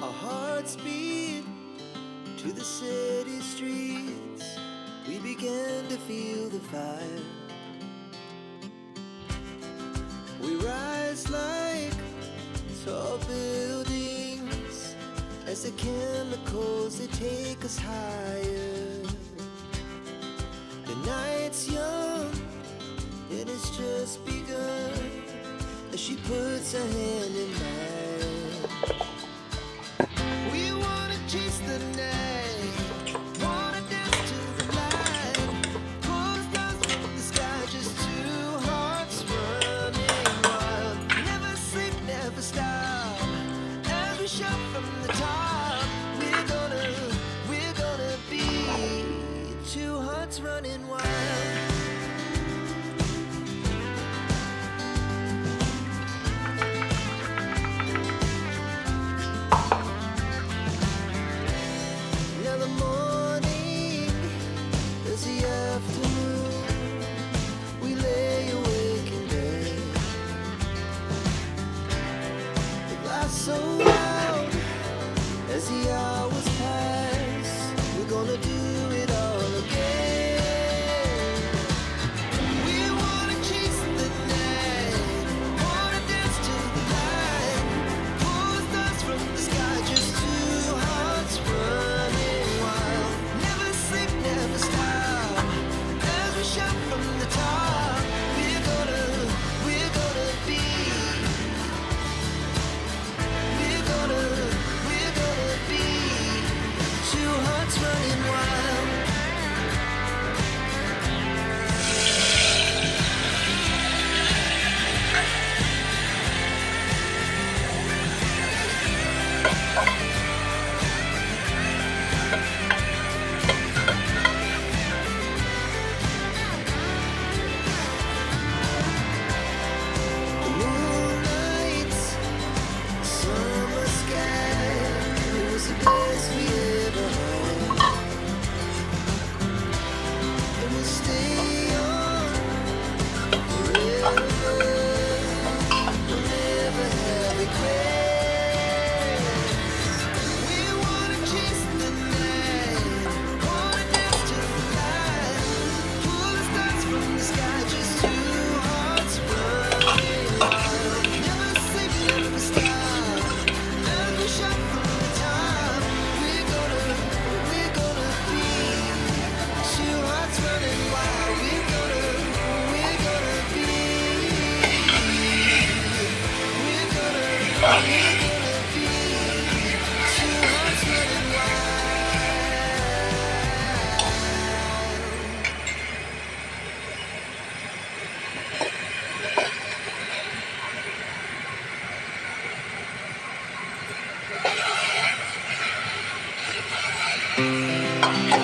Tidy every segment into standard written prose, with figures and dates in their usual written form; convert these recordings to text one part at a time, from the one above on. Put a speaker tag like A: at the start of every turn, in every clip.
A: Our hearts beat to the city streets. We began to feel the fire. We rise like tall buildings as the chemicals they take us higher. The night's young, it has just begun as she puts her hand in mine. We wanna chase the night, wanna dance to the light, pull the stars from the sky, just two hearts running wild. Never sleep, never stop, as we shout from the top. We're gonna be two hearts running wild. So loud as the hours pass, we're gonna do it all again. We wanna chase the night, wanna dance to the light, pull the stars from the sky, just two hearts running wild. Never sleep, never stop, as we shout from the top. We're gonna be. We're gonna be two hearts running wild. The moonlight's summer sky, it was the best we ever had. And we'll stay on forever. We'll never have regrets. We wanna chase the night, wanna dance to the light, pull the stars from the sky, just two hearts running wild. Never sleep, never stop, as we shout from the top. We're gonna be two hearts running wild. We're gonna be. We're gonna be two hearts running wild.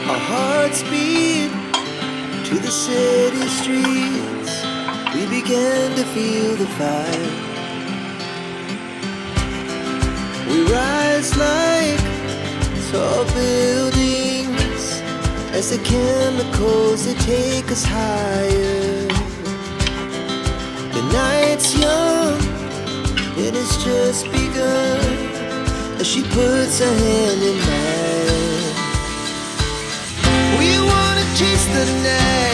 A: Our hearts beat to the city streets. We began to feel the fire. We rise like tall buildings as the chemicals they take us higher. The night's young, it has just begun as she puts her hand in mine. We wanna chase the night.